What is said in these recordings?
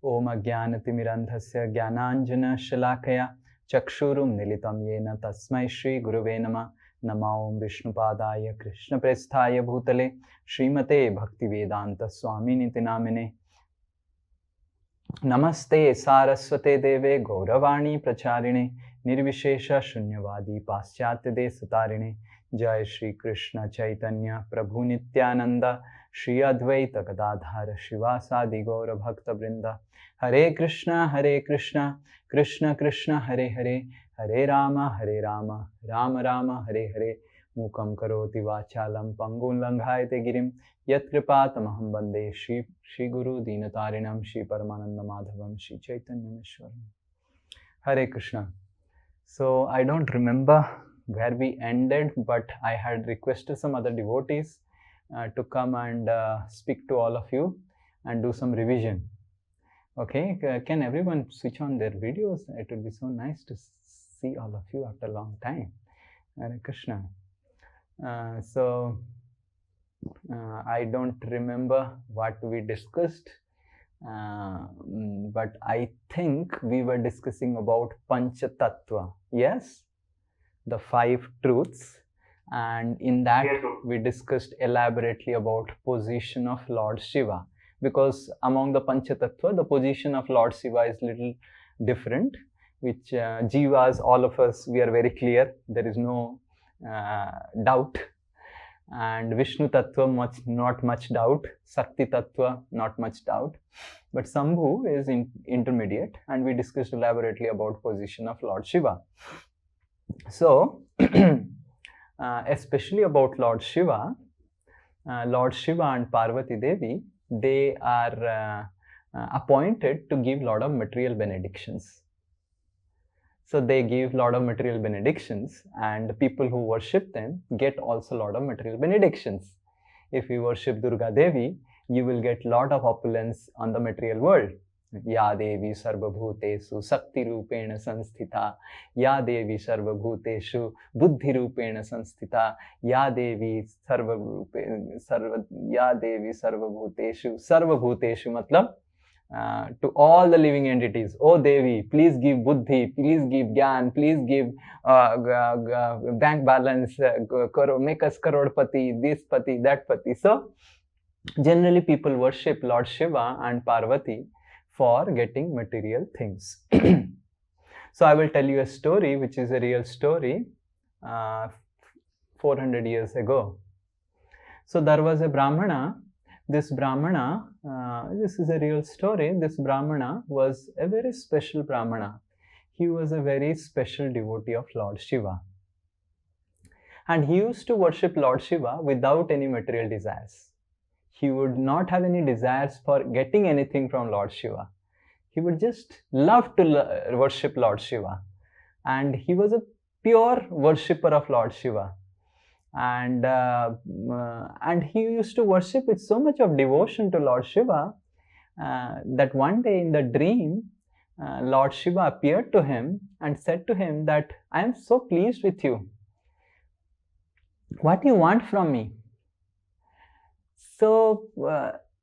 Om Ajnanatimirandhasya Jnananjana Shalakaya Chakshurum Nilitam Yena Tasmai Shri Guruve Namah. Nama Om Vishnupadaya Krishna Presthaya Bhutale Srimate Bhaktivedanta Swami Niti Namine. Namaste Saraswate Deve Gauravani Pracharine Nirvishesha Shunyavadi Paschatya Desatarine. Jai Shri Krishna Chaitanya Prabhu Nityananda Shri Advaita Gadadhara Shivasadi Gaura Bhakta Brinda. Hare Krishna Krishna Krishna Hare Hare Hare Rama Rama Rama Hare Hare. Mukam karoti vachalam pangun langhayate girim yat kripatamaham bande Shri Guru Dinatarinam Shri Paramananda Madhavam Shri Chaitanya Mishwaram. Hare Krishna. So I don't remember where we ended, but I had requested some other devotees to come and speak to all of you and do some revision. Okay, can everyone switch on their videos? It would be so nice to see all of you after a long time. Hare Krishna. I don't remember what we discussed, but I think we were discussing about Pancha Tattva. Yes, the 5 truths, and in that we discussed elaborately about position of Lord Shiva, because among the Pancha Tattva the position of Lord Shiva is little different, which Jivas, all of us, we are very clear, there is no doubt. And Vishnu Tattva, not much doubt. Sakti Tattva, not much doubt. But Sambhu is intermediate, and we discussed elaborately about position of Lord Shiva. So, especially about Lord Shiva and Parvati Devi, they are appointed to give lot of material benedictions. So they give lot of material benedictions, and people who worship them get also lot of material benedictions. If you worship Durga Devi, you will get lot of opulence on the material world. Ya Devi Sarvabhutesu Sakti Rupena Sanstita. Ya Devi Sarvabhuteshu Buddhi Rupena Sanstita. Ya Devi Sarvabhuteshu Sarvabhuteshu matlab to all the living entities. Oh Devi, please give buddhi, please give gyan, please give bank balance, make us karodpati, this pati, that pati. So generally people worship Lord Shiva and Parvati for getting material things. So I will tell you a story which is a real story 400 years ago. So there was a Brahmana. This Brahmana, this is a real story. This Brahmana was a very special Brahmana. He was a very special devotee of Lord Shiva. And he used to worship Lord Shiva without any material desires. He would not have any desires for getting anything from Lord Shiva. He would just love to worship Lord Shiva. And he was a pure worshipper of Lord Shiva. And he used to worship with so much of devotion to Lord Shiva that one day in the dream, Lord Shiva appeared to him and said to him that I am so pleased with you. What do you want from me? So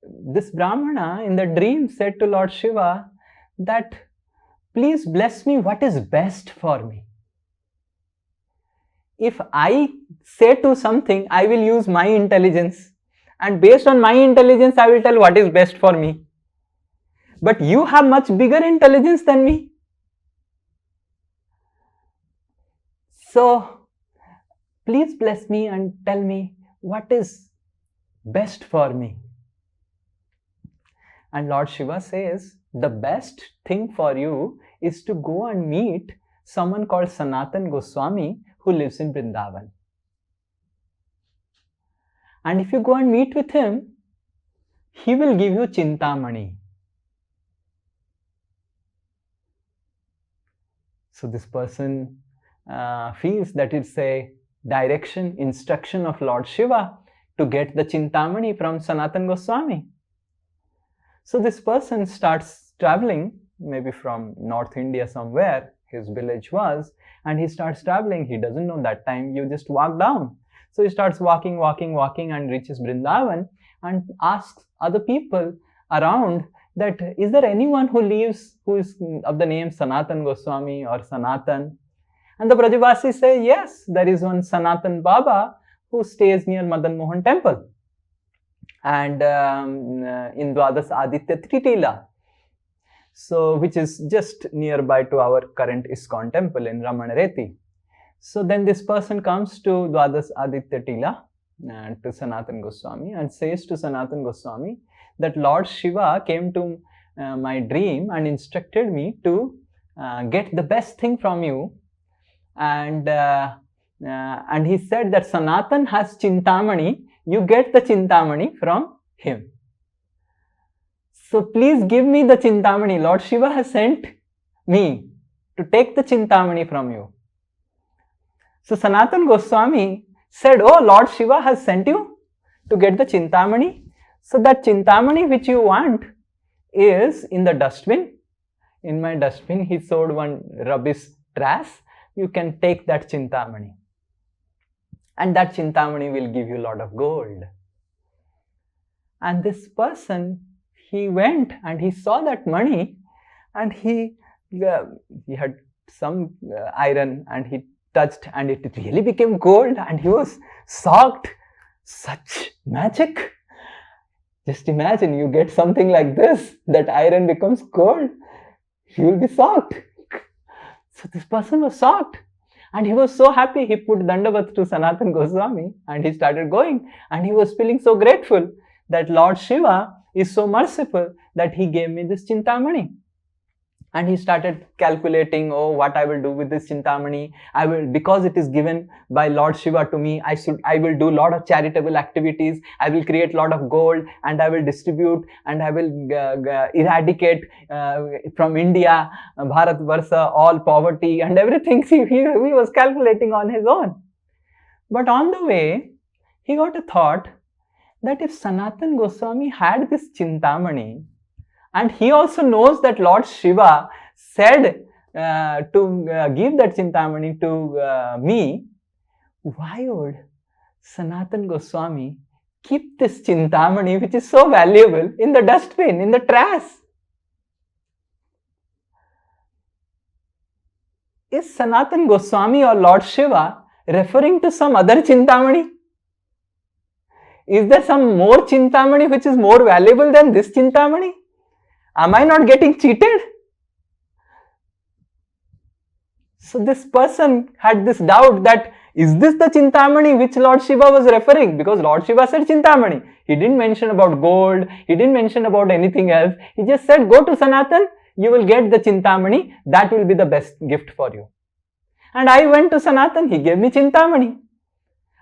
this Brahmana in the dream said to Lord Shiva that please bless me what is best for me. If I say to something, I will use my intelligence, and based on my intelligence, I will tell what is best for me. But you have much bigger intelligence than me. So, please bless me and tell me what is best for me. And Lord Shiva says, the best thing for you is to go and meet someone called Sanatan Goswami who lives in Vrindavan. And if you go and meet with him, he will give you Chintamani. So this person feels that it's a direction, instruction of Lord Shiva to get the Chintamani from Sanatan Goswami. So this person starts traveling, maybe from North India somewhere, his village was, and he starts traveling. He doesn't know that time you just walk down. So he starts walking and reaches Vrindavan and asks other people around that is there anyone who lives who is of the name Sanatan Goswami or Sanatan? And the Brajavasis say, yes, there is one Sanatan Baba who stays near Madan Mohan temple and in Dwadas Aditya Tritila, so which is just nearby to our current ISKCON temple in Ramanareti. So then this person comes to Dwadas Aditya Tila to Sanatan Goswami and says to Sanatan Goswami that Lord Shiva came to my dream and instructed me to get the best thing from you, and he said that Sanatan has Chintamani, you get the Chintamani from him. So please give me the Chintamani. Lord Shiva has sent me to take the Chintamani from you. So Sanatan Goswami said, oh, Lord Shiva has sent you to get the Chintamani. So that Chintamani which you want is in the dustbin. In my dustbin, he showed one rubbish trash. You can take that Chintamani. And that Chintamani will give you a lot of gold. And this person, he went and he saw that money, and he had some iron and he touched and it really became gold, and he was shocked. Such magic! Just imagine, you get something like this, that iron becomes gold. You will be shocked. So this person was shocked. And he was so happy, he put Dandavat to Sanatan Goswami and he started going. And he was feeling so grateful that Lord Shiva is so merciful that he gave me this Chintamani. And he started calculating, oh, what I will do with this Chintamani. I will, because it is given by Lord Shiva to me, I will do a lot of charitable activities. I will create a lot of gold and I will distribute and I will eradicate from India, Bharat Varsha, all poverty and everything. See, he was calculating on his own. But on the way, he got a thought that if Sanatan Goswami had this Chintamani, and he also knows that Lord Shiva said to give that Chintamani to me, why would Sanatan Goswami keep this Chintamani, which is so valuable, in the dustbin, in the trash? Is Sanatan Goswami or Lord Shiva referring to some other Chintamani? Is there some more Chintamani which is more valuable than this Chintamani? Am I not getting cheated? So this person had this doubt that, is this the Chintamani which Lord Shiva was referring? Because Lord Shiva said Chintamani. He didn't mention about gold. He didn't mention about anything else. He just said, go to Sanatan, you will get the Chintamani. That will be the best gift for you. And I went to Sanatan. He gave me Chintamani.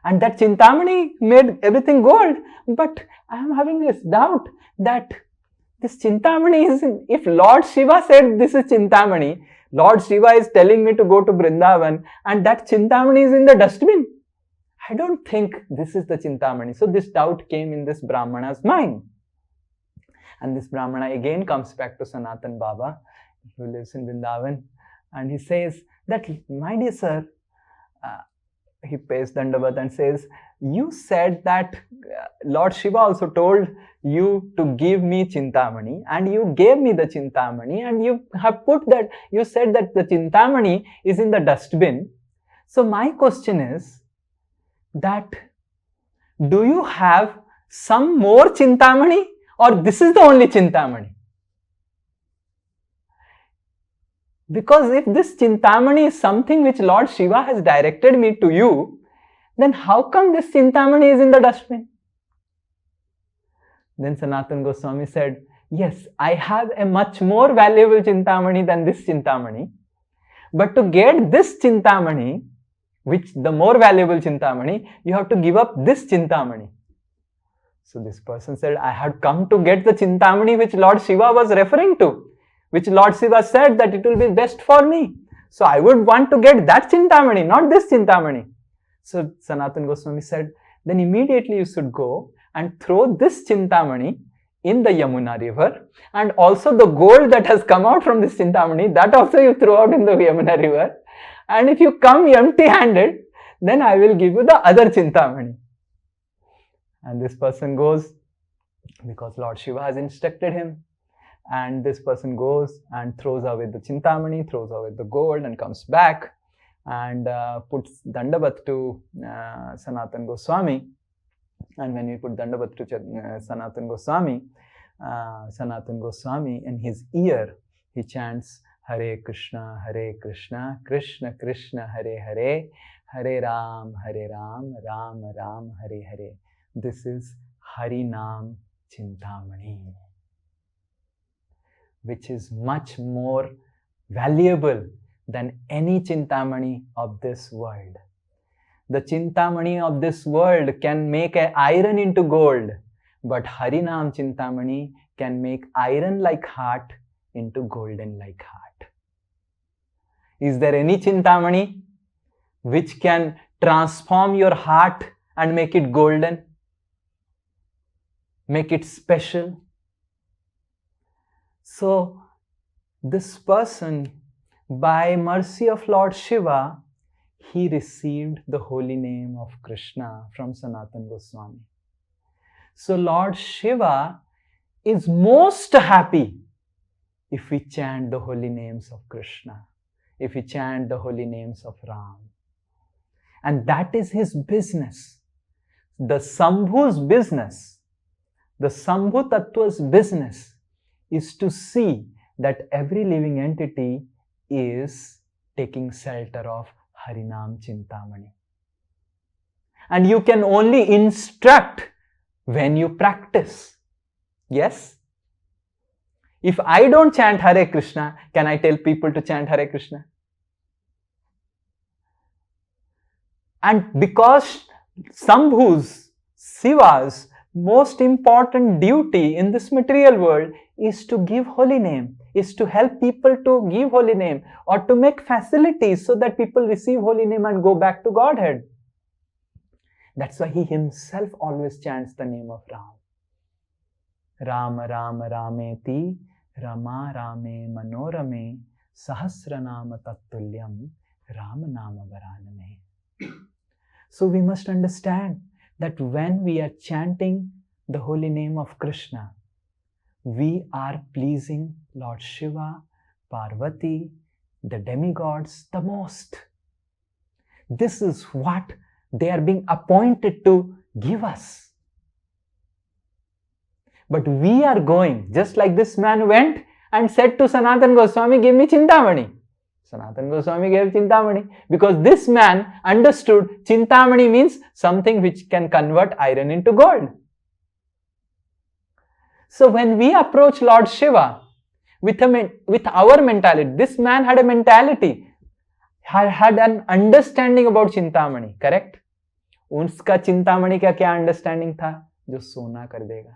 And that Chintamani made everything gold. But I am having this doubt that this Chintamani is, if Lord Shiva said this is Chintamani, Lord Shiva is telling me to go to Vrindavan and that Chintamani is in the dustbin. I don't think this is the Chintamani. So this doubt came in this Brahmana's mind. And this Brahmana again comes back to Sanatan Baba, who lives in Vrindavan, and he says that, my dear sir, he pays Dandavat and says, you said that Lord Shiva also told you to give me Chintamani, and you gave me the Chintamani, and you have put that, you said that the Chintamani is in the dustbin. So my question is that, do you have some more Chintamani, or this is the only Chintamani? Because if this Chintamani is something which Lord Shiva has directed me to you, then how come this Chintamani is in the dustbin? Then Sanatan Goswami said, yes, I have a much more valuable Chintamani than this Chintamani. But to get this Chintamani, which the more valuable Chintamani, you have to give up this Chintamani. So this person said, I had come to get the Chintamani which Lord Shiva was referring to, which Lord Shiva said that it will be best for me. So I would want to get that Chintamani, not this Chintamani. So Sanatan Goswami said, then immediately you should go and throw this Chintamani in the Yamuna river, and also the gold that has come out from this Chintamani, that also you throw out in the Yamuna river. And if you come empty-handed, then I will give you the other Chintamani. And this person goes, because Lord Shiva has instructed him. And this person goes and throws away the Chintamani, throws away the gold, and comes back and puts Dandavat to Sanatan Goswami. And when we put Dandavat to Sanatan Goswami, in his ear, he chants Hare Krishna, Krishna Krishna, Hare Hare, Hare Ram, Ram Ram, Hare Hare. This is Harinam Chintamani, which is much more valuable than any Chintamani of this world. The Chintamani of this world can make iron into gold, but Harinam Chintamani can make iron like heart into golden like heart. Is there any Chintamani which can transform your heart and make it golden? Make it special? So, this person, by mercy of Lord Shiva, he received the holy name of Krishna from Sanatan Goswami. So Lord Shiva is most happy if we chant the holy names of Krishna, if we chant the holy names of Ram. And that is his business. The Sambhu's business, the Sambhu Tattva's business is to see that every living entity is taking shelter of Harinam Chintamani. And you can only instruct when you practice. Yes? If I don't chant Hare Krishna, can I tell people to chant Hare Krishna? And because Sambhu's, Shiva's most important duty in this material world is to give holy name, is to help people to give holy name or to make facilities so that people receive holy name and go back to Godhead. That's why he himself always chants the name of Ram. Rama Rama Rameti Rama Rame Manorame Sahasranama Tattulyam Rama Nama Varaname. So we must understand that when we are chanting the holy name of Krishna, we are pleasing Lord Shiva, Parvati, the demigods the most. This is what they are being appointed to give us. But we are going, just like this man went and said to Sanatan Goswami, give me Chintamani. Sanatan Goswami gave Chintamani because this man understood Chintamani means something which can convert iron into gold. So when we approach Lord Shiva with our mentality, this man had a mentality, had an understanding about Chintamani, correct? उसका Chintamani का क्या understanding था? जो सोना कर देगा.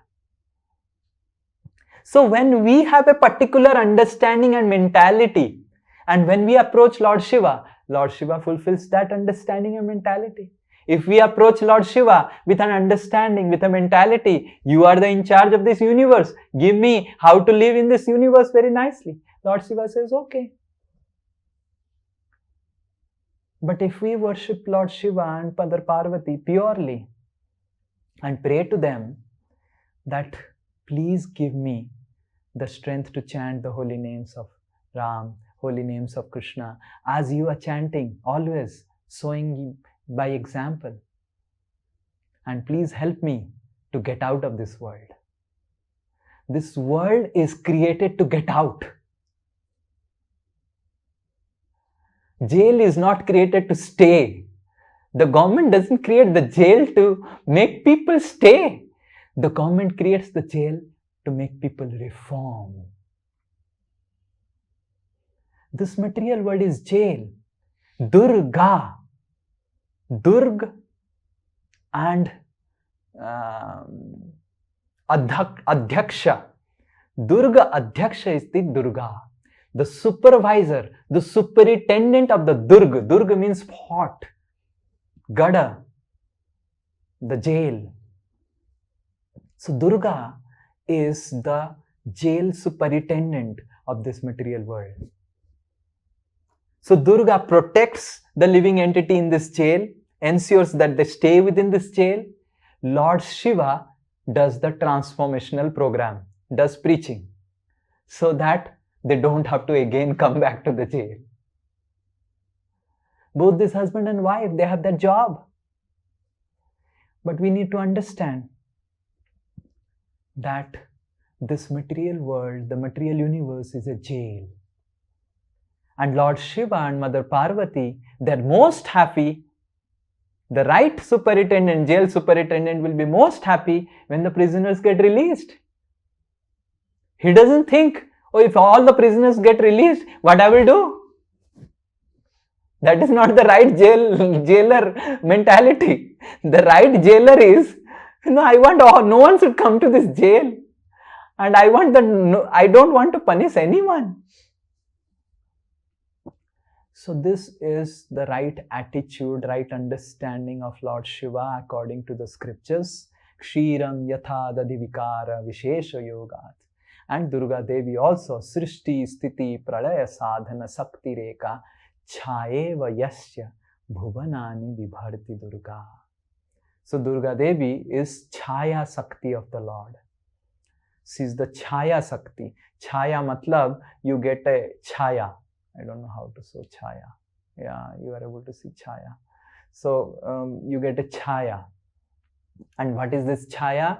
So when we have a particular understanding and mentality, and when we approach Lord Shiva fulfills that understanding and mentality. If we approach Lord Shiva with an understanding, with a mentality, you are the in charge of this universe, give me how to live in this universe very nicely. Lord Shiva says, okay. But if we worship Lord Shiva and Mother Parvati purely and pray to them that please give me the strength to chant the holy names of Ram, holy names of Krishna, as you are chanting, always showing by example. And please help me to get out of this world. This world is created to get out. Jail is not created to stay. The government doesn't create the jail to make people stay. The government creates the jail to make people reform. This material world is jail. Durga. Durg and Adhyaksha. Durga Adhyaksha is the Durga. The supervisor, the superintendent of the Durg. Durg means fort. Gada, the jail. So Durga is the jail superintendent of this material world. So Durga protects the living entity in this jail, ensures that they stay within this jail. Lord Shiva does the transformational program, does preaching. so that they don't have to again come back to the jail. Both this husband and wife, they have that job. But we need to understand that this material world, the material universe is a jail. And Lord Shiva and Mother Parvati, they're most happy. The right superintendent, jail superintendent, will be most happy when the prisoners get released. He doesn't think, oh, if all the prisoners get released, what I will do? That is not the right jailer mentality. The right jailer is, I want no one should come to this jail. And I don't want to punish anyone. So this is the right attitude, right understanding of Lord Shiva according to the scriptures. Kshiram yatha dadivikara vishesha yogat. And Durga Devi also, Srishti Sthiti Pralaya Sadhana Sakti Reka Chayeva Yasya Bhuvanani Vibharti Durga. So Durga Devi is Chaya Sakti of the Lord. She is the Chaya Sakti. Chaya matlab, you get a Chaya. I don't know how to say Chaya. Yeah, you are able to see Chaya. So you get a Chaya. And what is this Chaya?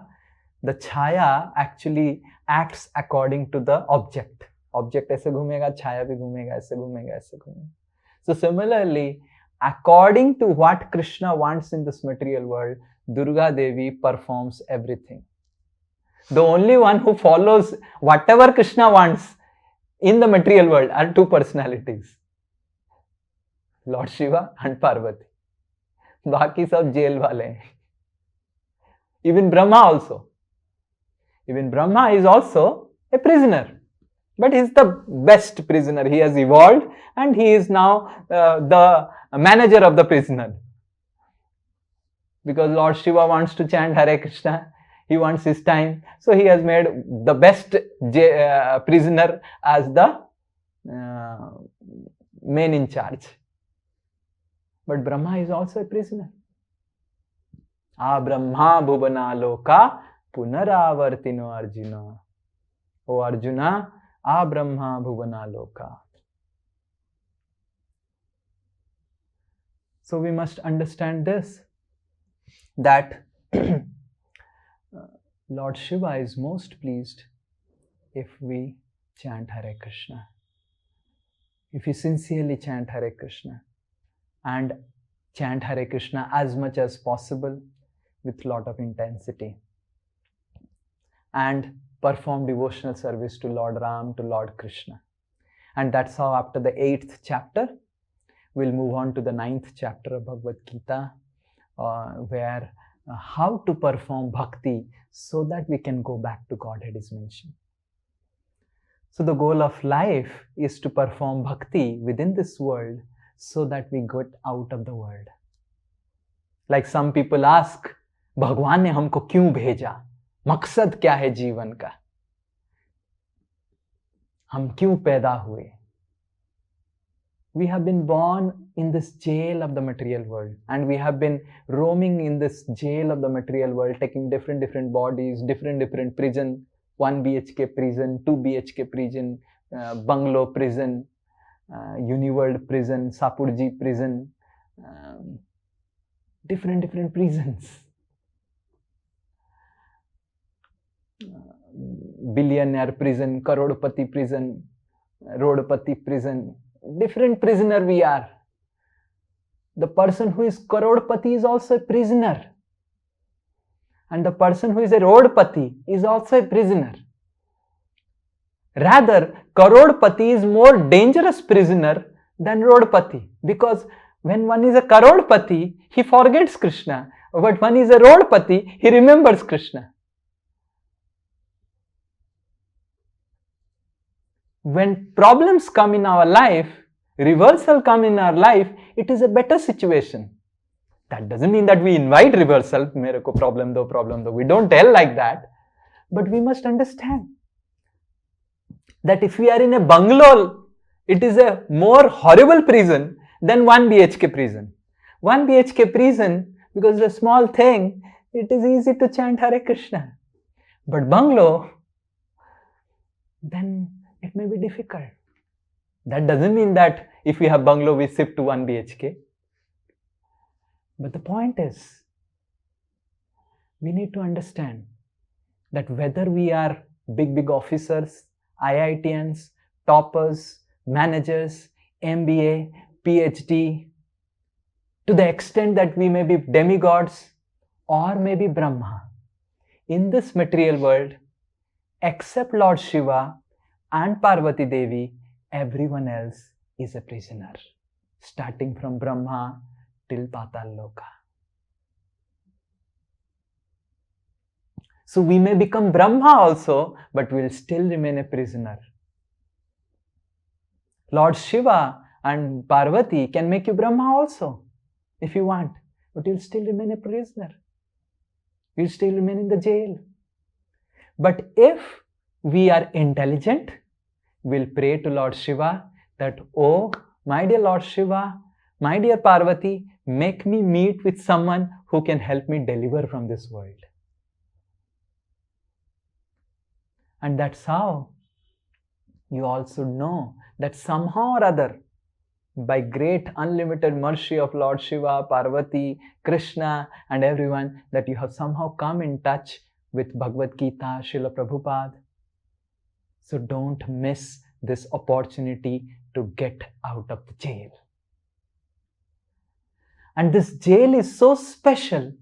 The Chaya actually acts according to the object. Object ऐसे घूमेगा, Chaya भी घूमेगा, ऐसे घूमेगा, ऐसे घूमेगा. So similarly, according to what Krishna wants in this material world, Durga Devi performs everything. The only one who follows whatever Krishna wants in the material world are two personalities, Lord Shiva and Parvati. बाकी सब jail वाले हैं. Even Brahma also. Even Brahma is also a prisoner. But he is the best prisoner. He has evolved and he is now the manager of the prisoner. Because Lord Shiva wants to chant Hare Krishna. He wants his time. So he has made the best prisoner as the main in charge. But Brahma is also a prisoner. Brahma bhuvana loka punaravartino Arjuna. O Arjuna, Brahma bhuvana loka. So we must understand this, that Lord Shiva is most pleased if we chant Hare Krishna. If we sincerely chant Hare Krishna and chant Hare Krishna as much as possible with lot of intensity and perform devotional service to Lord Ram, to Lord Krishna. And that's how after the 8th chapter, we'll move on to the 9th chapter of Bhagavad Gita, where how to perform bhakti so that we can go back to Godhead is mentioned. So the goal of life is to perform bhakti within this world so that we get out of the world. Like some people ask, भगवान ने हमको क्यों भेजा? मकसद क्या है जीवन का? हम क्यों पैदा हुए? We have been born in this jail of the material world, and we have been roaming in this jail of the material world, taking different bodies, different prison, 1 BHK prison, 2 BHK prison, bungalow prison, Uniworld prison, Sapurji prison, different prisons, billionaire prison, Karodpati prison, Rodpati prison. Different prisoner we are. The person who is Karodpati is also a prisoner. And the person who is a Rodpati is also a prisoner. Rather, Karodpati is more dangerous prisoner than Rodpati. Because when one is a Karodpati, he forgets Krishna. But when he is a Rodpati, he remembers Krishna. When problems come in our life, reversal come in our life, it is a better situation. That doesn't mean that we invite reversal. Mere ko problem do. We don't tell like that. But we must understand that if we are in a bungalow, it is a more horrible prison than 1 BHK prison. 1 BHK prison, because it's a small thing, it is easy to chant Hare Krishna. But bungalow, then it may be difficult. That doesn't mean that if we have bungalow, we shift to 1 BHK. But the point is, we need to understand that whether we are big officers, IITians, toppers, managers, MBA, PhD, to the extent that we may be demigods or maybe Brahma, in this material world, except Lord Shiva and Parvati Devi, everyone else is a prisoner, starting from Brahma till Patal Loka. So we may become Brahma also, but we will still remain a prisoner. Lord Shiva and Parvati can make you Brahma also, if you want, but you'll still remain a prisoner. You'll still remain in the jail. But if we are intelligent, we'll pray to Lord Shiva that, oh, my dear Lord Shiva, my dear Parvati, make me meet with someone who can help me deliver from this world. And that's how you also know that somehow or other, by great unlimited mercy of Lord Shiva, Parvati, Krishna and everyone, that you have somehow come in touch with Bhagavad Gita, Srila Prabhupada. So don't miss this opportunity to get out of the jail. And this jail is so special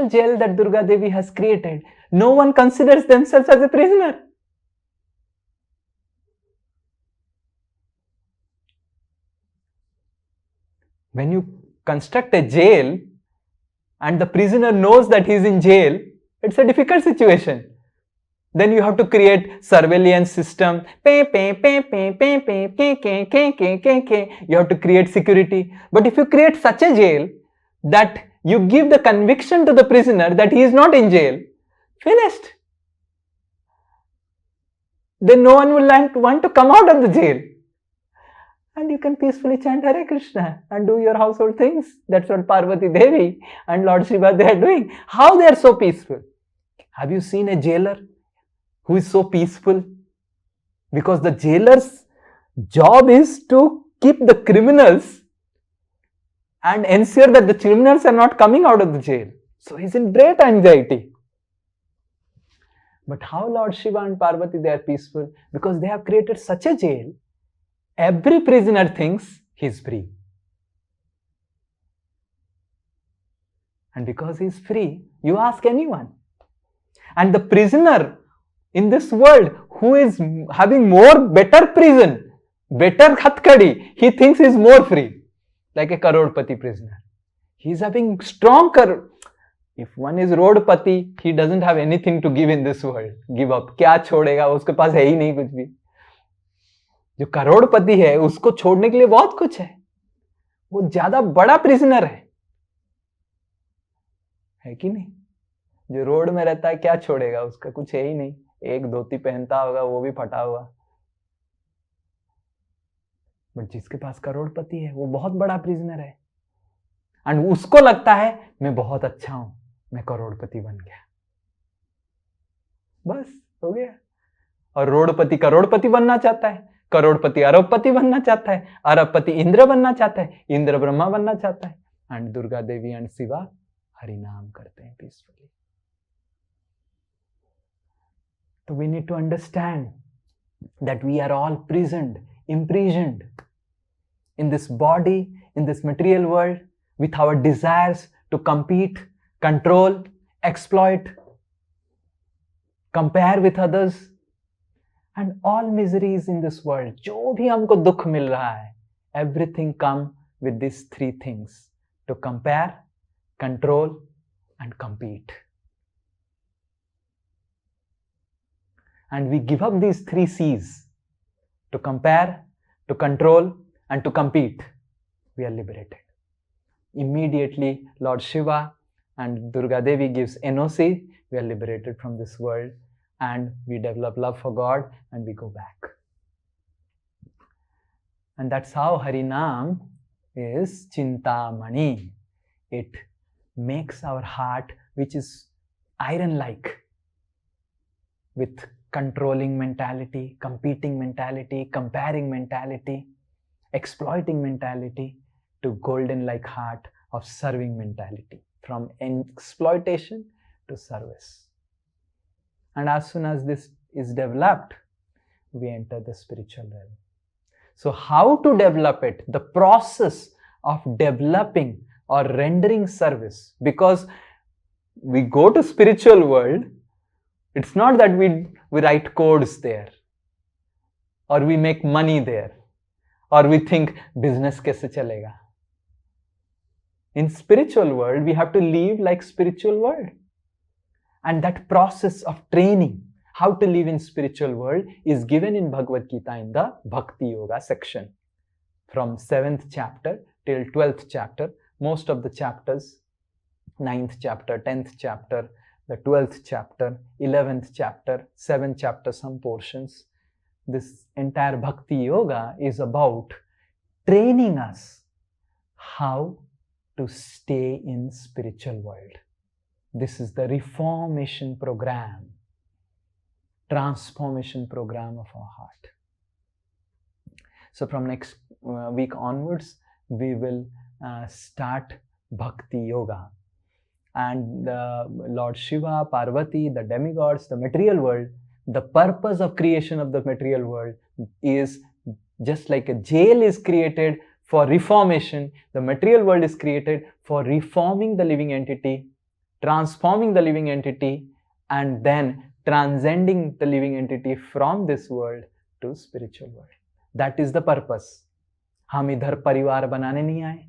jail that Durga Devi has created. No one considers themselves as a prisoner. When you construct a jail and the prisoner knows that he is in jail, it's a difficult situation. Then you have to create surveillance system. You have to create security. But if you create such a jail that you give the conviction to the prisoner that he is not in jail, finished. Then no one will want to come out of the jail. And you can peacefully chant Hare Krishna and do your household things. That's what Parvati Devi and Lord Shiva, they are doing. How they are so peaceful? Have you seen a jailer who is so peaceful? Because the jailer's job is to keep the criminals and ensure that the criminals are not coming out of the jail. So he's in great anxiety. But how Lord Shiva and Parvati, they are peaceful? Because they have created such a jail, every prisoner thinks he's free. And because he's free, you ask anyone. And the prisoner in this world who is having better prison, better hatkadi, he thinks he's more free. Like a Karodpati prisoner. He's having strong If one is Rodpati, he doesn't have anything to give in this world. Give up. क्या छोड़ेगा? उसके पास है ही नहीं कुछ भी. जो करोड़पति है, उसको छोड़ने के लिए बहुत कुछ है. वो ज्यादा बड़ा प्रिजनर है कि नहीं? जो रोड में रहता है, क्या छोड़ेगा? उसका कुछ है ही नहीं. एक धोती पहनता होगा, वो भी फटा हुआ. बट जिसके पास करोड़पति है, वो बहुत बड़ा प्रिजनर है. एंड उसको लगता है मैं बहुत अच्छा हूं, मैं करोड़पति बन गया. बस हो गया. और रोडपति करोड़पति बनना चाहता है, करोड़पति अरबपति बनना चाहता है, अरबपति इंद्र बनना चाहता है, इंद्र ब्रह्मा बनना चाहता है. एंड दुर्गा देवी एंड शिवा हरि नाम करते हैं पीसफुली. तो we need to understand that we are all imprisoned in this body, in this material world, with our desires to compete, control, exploit, compare with others, and all miseries in this world. जो भी हमको दुख मिल रहा है, everything come with these three things: to compare, control, and compete. And we give up these three C's: to compare, to control, and to compete. We are liberated. Immediately, Lord Shiva and Durga Devi gives NOC. We are liberated from this world, and we develop love for God, and we go back. And that's how Harinam is Chintamani. It makes our heart, which is iron-like, with controlling mentality, competing mentality, comparing mentality, exploiting mentality, to golden like heart of serving mentality, from exploitation to service. And as soon as this is developed, we enter the spiritual realm. So how to develop it? The process of developing or rendering service, because we go to spiritual world, it's not that we write codes there, or we make money there, or we think business kaise chalega. In spiritual world, we have to live like spiritual world. And that process of training, how to live in spiritual world, is given in Bhagavad Gita in the Bhakti Yoga section. From 7th chapter till 12th chapter, most of the chapters, 9th chapter, 10th chapter, the 12th chapter, 11th chapter, 7th chapter, some portions. This entire Bhakti Yoga is about training us how to stay in spiritual world. This is the reformation program, transformation program of our heart. So from next week onwards, we will start Bhakti Yoga. And Lord Shiva, Parvati, the demigods, the material world, the purpose of creation of the material world is just like a jail is created for reformation. The material world is created for reforming the living entity, transforming the living entity, and then transcending the living entity from this world to spiritual world. That is the purpose. हम इधर परिवार बनाने नहीं आए,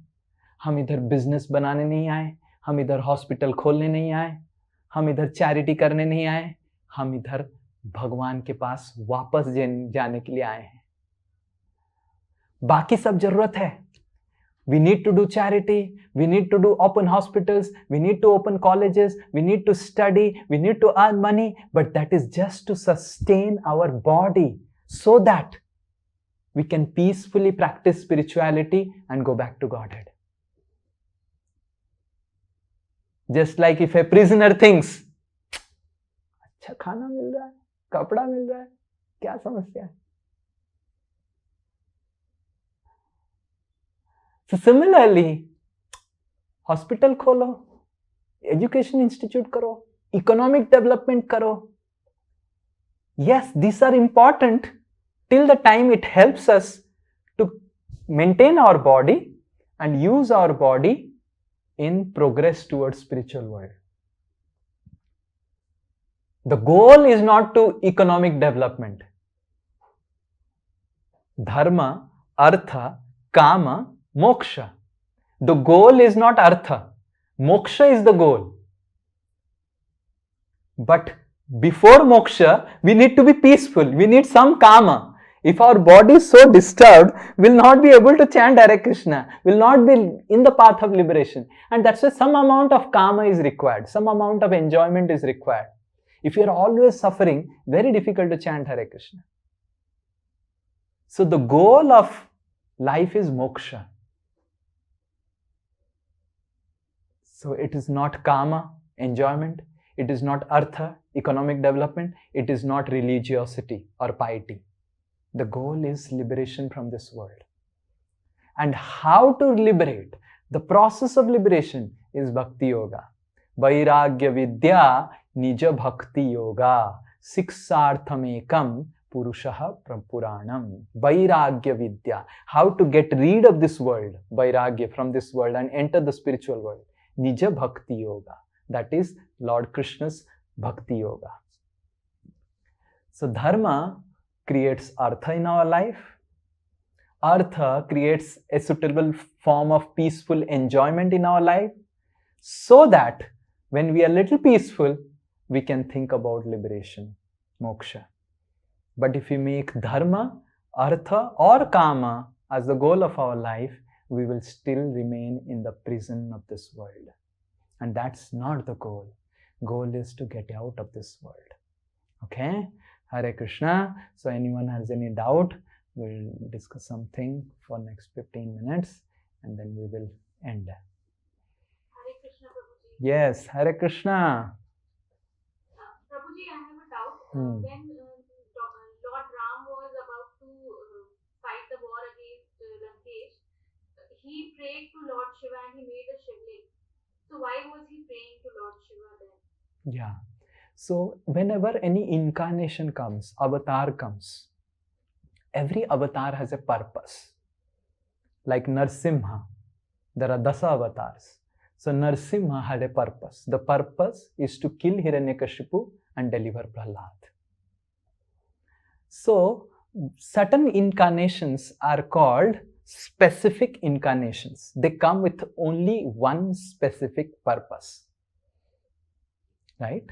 हम इधर business बनाने नहीं आए, हम इधर हॉस्पिटल खोलने नहीं आए, हम इधर चैरिटी करने नहीं आए, हम इधर भगवान के पास वापस जाने के लिए आए हैं. बाकी सब जरूरत है. We need to do charity, we need to do open hospitals, we need to open colleges, we need to study, we need to earn money, but that is just to sustain our body so that we can peacefully practice spirituality and go back to Godhead. Just like if a prisoner thinks, अच्छा खाना मिल रहा है, कपड़ा मिल रहा है, क्या समस्या है? So similarly, hospital खोलो, education institute करो, economic development करो. Yes, these are important till the time it helps us to maintain our body and use our body in progress towards spiritual world. The goal is not to economic development. Dharma, artha, kama, moksha. The goal is not artha. Moksha is the goal. But before moksha, we need to be peaceful. We need some kama. If our body is so disturbed, we'll not be able to chant Hare Krishna, will not be in the path of liberation. And that's why some amount of karma is required, some amount of enjoyment is required. If you are always suffering, very difficult to chant Hare Krishna. So the goal of life is moksha. So it is not karma, enjoyment. It is not artha, economic development. It is not religiosity or piety. The goal is liberation from this world. And how to liberate? The process of liberation is Bhakti Yoga. Vairagya Vidya Nija Bhakti Yoga. Siksarthamekam Purushaha Puranam. Vairagya Vidya. How to get rid of this world, Vairagya, from this world and enter the spiritual world. Nija Bhakti Yoga. That is Lord Krishna's Bhakti Yoga. So Dharma creates artha in our life. Artha creates a suitable form of peaceful enjoyment in our life, so that when we are little peaceful, we can think about liberation, moksha. But if we make dharma, artha or kama as the goal of our life, we will still remain in the prison of this world. And that's not the goal. Goal is to get out of this world. Okay? Hare Krishna. So anyone has any doubt, we'll discuss something for next 15 minutes and then we will end. Hare Krishna, Prabhuji. Yes, Hare Krishna. Prabhuji, I have a doubt. when Lord Ram was about to fight the war against Lankesh, he prayed to Lord Shiva and he made a shivling. So why was he praying to Lord Shiva then? Yeah. So whenever any incarnation comes, avatar comes, every avatar has a purpose. Like Narsimha, there are Dasa avatars. So Narsimha had a purpose. The purpose is to kill Hiranyakashipu and deliver Prahlad. So certain incarnations are called specific incarnations. They come with only one specific purpose. Right?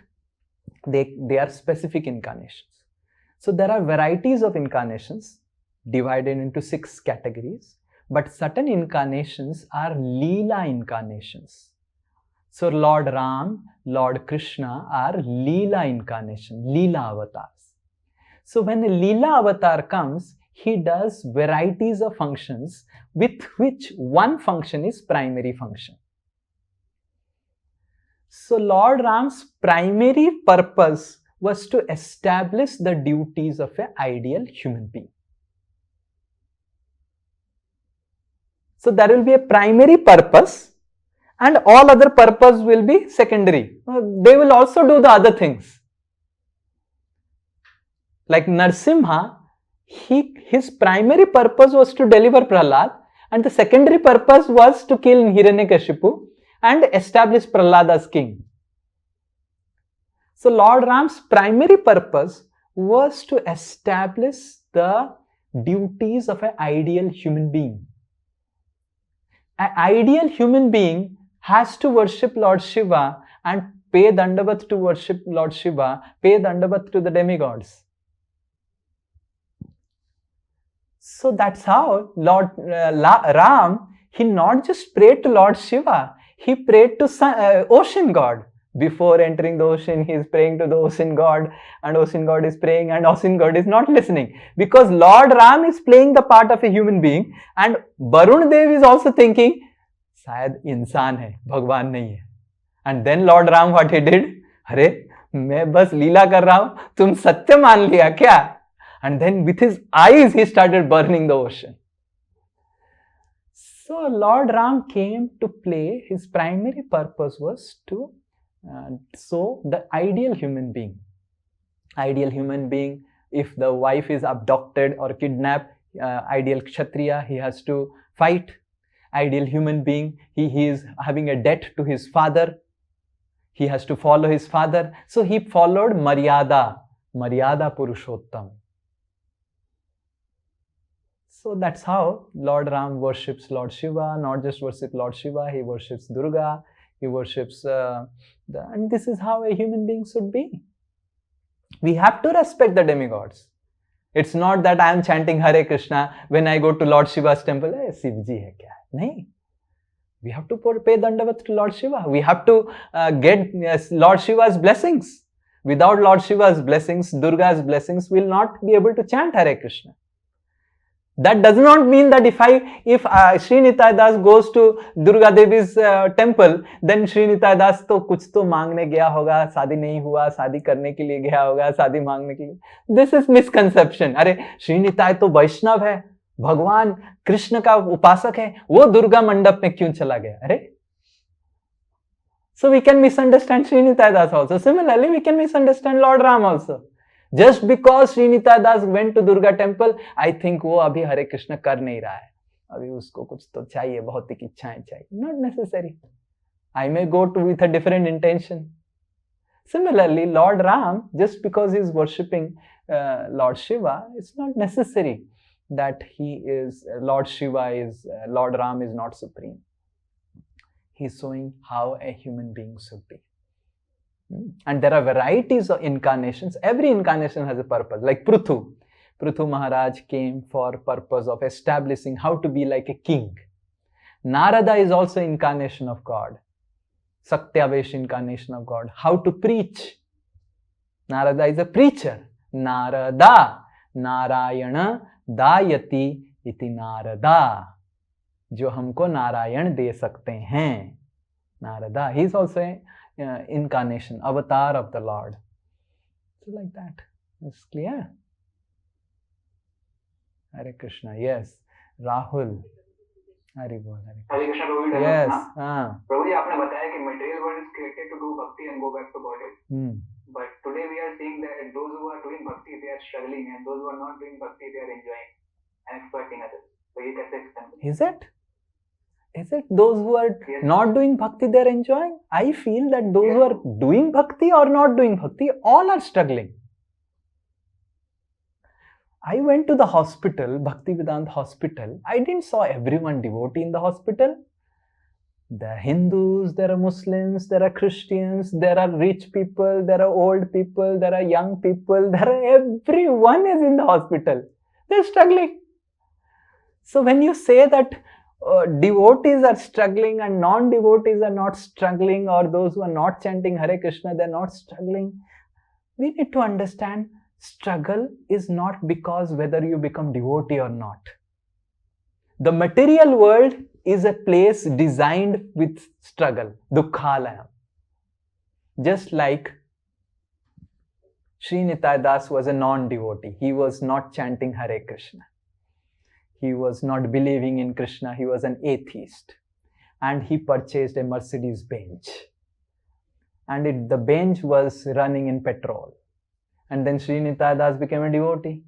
They are specific incarnations. So there are varieties of incarnations divided into 6 categories, but certain incarnations are Leela incarnations. So Lord Ram, Lord Krishna are Leela incarnation, Leela avatars. So when a Leela avatar comes, he does varieties of functions with which one function is primary function. So Lord Ram's primary purpose was to establish the duties of an ideal human being. So there will be a primary purpose and all other purpose will be secondary. They will also do the other things. Like Narsimha, his primary purpose was to deliver Prahlad and the secondary purpose was to kill Hiranyakashipu and establish Prahlad as king. So Lord Ram's primary purpose was to establish the duties of an ideal human being. An ideal human being has to worship Lord Shiva and pay dandavat to worship Lord Shiva, pay dandavat to the demigods. So that's how Lord Ram, he not just prayed to Lord Shiva, he prayed to ocean god. Before entering the ocean, he is praying to the ocean god and ocean god is praying and ocean god is not listening. Because Lord Ram is playing the part of a human being and Varun Dev is also thinking, शायद इंसान है, भगवान नहीं है. And then Lord Ram, what he did? अरे मैं बस लीला कर रहा हूं, तुम सत्य मान लिया क्या? And then with his eyes he started burning the ocean. So Lord Ram came to play, his primary purpose was to show the ideal human being. Ideal human being, if the wife is abducted or kidnapped, ideal Kshatriya, he has to fight. Ideal human being, he is having a debt to his father. He has to follow his father. So he followed Maryada Purushottam. So that's how Lord Ram worships Lord Shiva, not just worship Lord Shiva, he worships Durga, he worships and this is how a human being should be. We have to respect the demigods. It's not that I am chanting Hare Krishna when I go to Lord Shiva's temple. Shivji hai kya? Nahi. We have to pay dandavat to Lord Shiva. We have to get Lord Shiva's blessings. Without Lord Shiva's blessings, Durga's blessings, we will not be able to chant Hare Krishna. That does not mean that if Sri Nitai Das goes to Durga Devi's temple, then Sri Nitai Das to kuch to मांगने गया होगा, शादी नहीं हुआ, शादी करने के लिए गया होगा, शादी मांगने के लिए. This is misconception. अरे श्री निताई तो वैष्णव है, भगवान कृष्ण का उपासक है, वो दुर्गा मंडप में क्यों चला गया? अरे, so we can misunderstand Sri Nitai Das also. Similarly, we can misunderstand Lord Ram also. Just because Sri Nitai Das went to Durga temple, I think वो अभी हरे कृष्ण कर नहीं रहा है, अभी उसको कुछ तो चाहिए, भौतिक इच्छाएं चाहिए. Not necessary. I may go to with a different intention. Similarly, Lord Ram, just because he is worshipping Lord Shiva, it's not necessary that he is Lord Shiva is Lord Ram is not supreme. He is showing how a human being should be. And there are varieties of incarnations. Every incarnation has a purpose. Like Pruthu. Pruthu Maharaj came for purpose of establishing how to be like a king. Narada is also incarnation of God. Satyavesh incarnation of God. How to preach. Narada is a preacher. Narada. Narayana dayati iti Narada. जो हमको नारायण दे सकते हैं. Narada. He is also a incarnation, avatar of the Lord. So like that. It's clear. Hare Krishna. Yes. Rahul. Hare Bol. Hare Krishna, Prabhu. Yes. Prabhu ji, आपने बताया कि material world is created to do bhakti and go back to Godhead. But today we are seeing that those who are doing bhakti, they are struggling, and those who are not doing bhakti, they are enjoying and exploiting others. So ये कैसे explain? Is it? Is it those who are not doing bhakti, they are enjoying? I feel that those who are doing bhakti or not doing bhakti, all are struggling. I went to the hospital, Bhaktivedanta hospital. I didn't saw everyone devotee in the hospital. There are Hindus, there are Muslims, there are Christians, there are rich people, there are old people, there are young people, everyone is in the hospital. They're struggling. So when you say that devotees are struggling and non-devotees are not struggling, or those who are not chanting Hare Krishna, they're not struggling, we need to understand struggle is not because whether you become devotee or not. The material world is a place designed with struggle, dukkhalayam. Just like Sri Nitai Das was a non-devotee. He was not chanting Hare Krishna. He was not believing in Krishna. He was an atheist. And he purchased a Mercedes Benz. And the Benz was running in petrol. And then Sri Nitai Das became a devotee,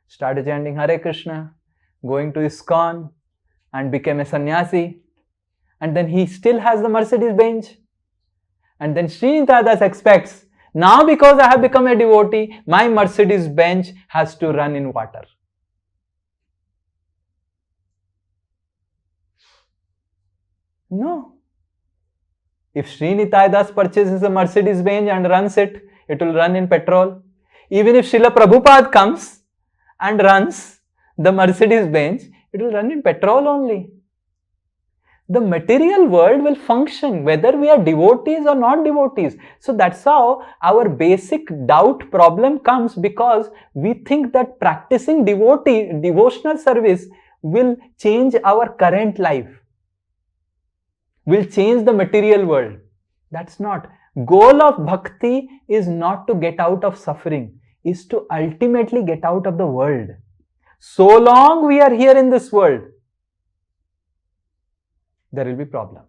started chanting Hare Krishna, going to ISKCON, and became a sannyasi. And then he still has the Mercedes Benz. And then Sri Nitai Das expects, now because I have become a devotee, my Mercedes Benz has to run in water. No. If Sri Nitai Das purchases a Mercedes Benz and runs it, it will run in petrol. Even if Srila Prabhupada comes and runs the Mercedes Benz, it will run in petrol only. The material world will function whether we are devotees or not devotees. So that's how our basic doubt problem comes, because we think that practicing devotional service will change our current life, will change the material world. That's not. Goal of bhakti is not to get out of suffering, is to ultimately get out of the world. So long we are here in this world, there will be problem.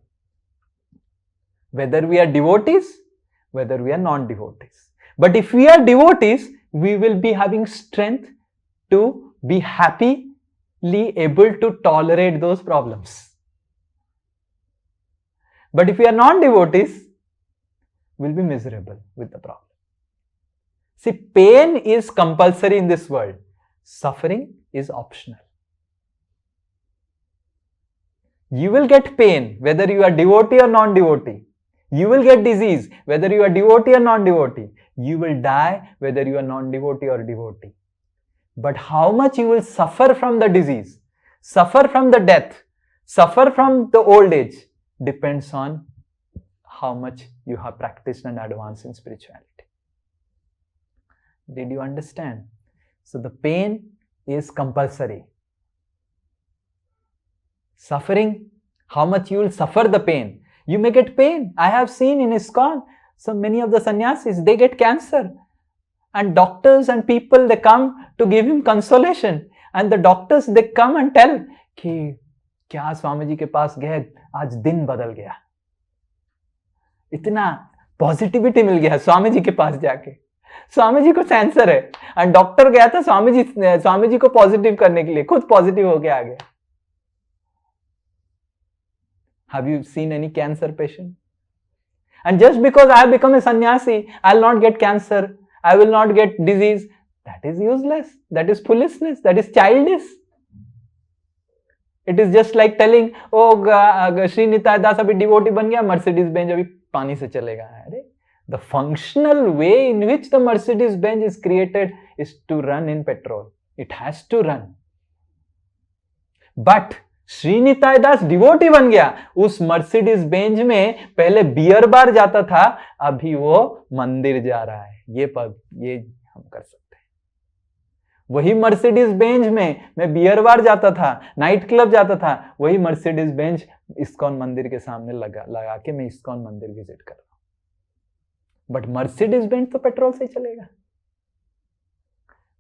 Whether we are devotees, whether we are non-devotees. But if we are devotees, we will be having strength to be happily able to tolerate those problems. But if we are non-devotees, we'll be miserable with the problem. See, pain is compulsory in this world. Suffering is optional. You will get pain whether you are devotee or non-devotee. You will get disease whether you are devotee or non-devotee. You will die whether you are non-devotee or devotee. But how much you will suffer from the disease, suffer from the death, suffer from the old age, depends on how much you have practiced and advanced in spirituality. Did you understand? So the pain is compulsory. Suffering, how much you will suffer the pain. You may get pain. I have seen in ISKCON, so many of the sannyasis, they get cancer. And doctors and people, they come to give him consolation. And the doctors, they come and tell, कि क्या स्वामी जी के पास गए, आज दिन बदल गया. इतना positivity मिल गया स्वामी जी के पास जाके. स्वामी जी को कैंसर है एंड डॉक्टर गया था स्वामी जी को पॉजिटिव करने के लिए, खुद पॉजिटिव होके आ गया. Have you seen any cancer patient? And just because I have become a sannyasi, I will not get cancer, I will not get disease. That is useless. That is foolishness. That is childish. It is just like telling, oh, Sri Nitai Das abhi devotee ban gaya, Mercedes Benz abhi pani se chalega. The functional way in which the Mercedes Benz is created is to run in petrol. It has to run. But Shri Nitai Das devotee बन गया. उस Mercedes Benz में पहले beer bar जाता था, अभी वो मंदिर जा रहा है. ये हम कर सकते हैं. वही मर्सिडीज बेंज में मैं बियर बार जाता था, नाइट क्लब जाता था, वही मर्सिडीज बेंज इस्कॉन मंदिर के सामने लगा के मैं इस्कॉन मंदिर विजिट कर रहा हूं. बट मर्सिडीज बेंज तो पेट्रोल से चलेगा.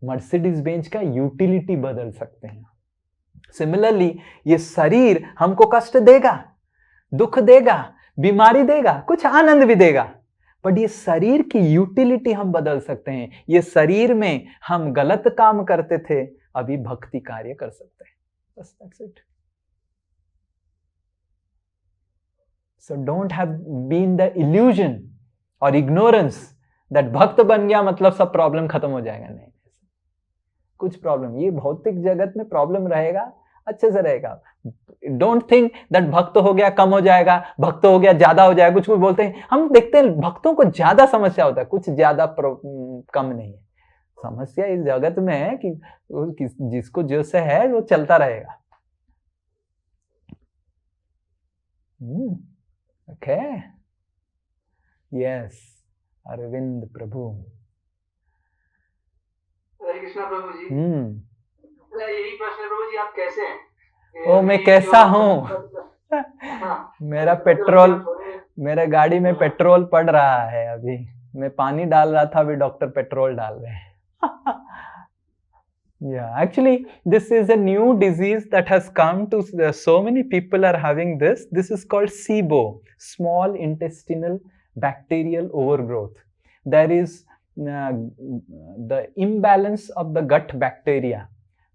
मर्सिडीज बेंज का यूटिलिटी बदल सकते हैं। सिमिलरली ये शरीर हमको कष्ट देगा, दुख देगा, बीमारी देगा, कुछ आनंद भी देगा, बट ये शरीर की यूटिलिटी हम बदल सकते हैं। ये शरीर में हम गलत काम करते थे, अभी भक्ति कार्य कर सकते हैं। बस that's it. So don't have been the illusion or ignorance that भक्त बन गया मतलब सब प्रॉब्लम खत्म हो जाएगा। नहीं, कुछ प्रॉब्लम, ये भौतिक जगत में प्रॉब्लम रहेगा, अच्छे से रहेगा। डोंट थिंक दैट भक्त हो गया कम हो जाएगा, भक्त हो गया ज्यादा हो जाएगा। कुछ कुछ बोलते हैं, हम देखते हैं भक्तों को ज्यादा समस्या होता है, कुछ ज्यादा कम नहीं है। समस्या इस जगत में है कि जिसको जो से है वो चलता रहेगा। ओके, यस, अरविंद प्रभु। हरे कृष्णा प्रभु जी। यही प्रश्न है प्रभु जी, आप कैसे हैं? ओ मैं कैसा हूँ? मेरा पेट्रोल, मेरे गाड़ी में पेट्रोल पड़ रहा है। अभी मैं पानी डाल रहा था, अभी डॉक्टर पेट्रोल डाल रहे हैं। Yeah, actually this is a new disease that has come to, so many people are having this. This is called SIBO, small intestinal bacterial overgrowth. There is the imbalance of the gut bacteria.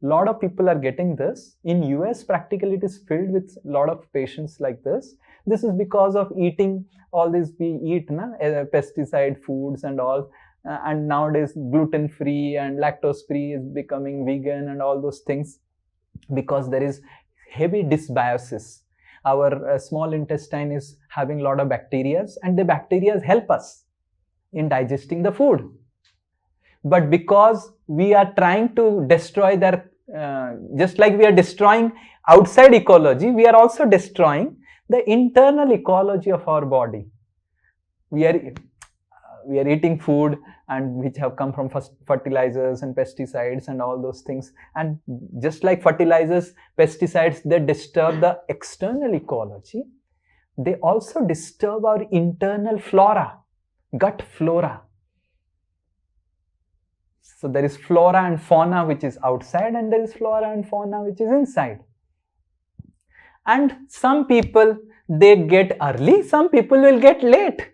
Lot of people are getting this. In US practically it is filled with lot of patients like this. This is because of eating all this, we eat pesticide foods and all. And nowadays gluten free and lactose free is becoming vegan and all those things, because there is heavy dysbiosis. Our small intestine is having a lot of bacteria, and the bacteria help us in digesting the food. But because we are trying to destroy their, just like we are destroying outside ecology, we are also destroying the internal ecology of our body. We are eating food and which have come from fertilizers and pesticides and all those things. And just like fertilizers, pesticides, they disturb the external ecology, they also disturb our internal flora, gut flora. So there is flora and fauna which is outside, and there is flora and fauna which is inside. And some people, they get early, some people will get late.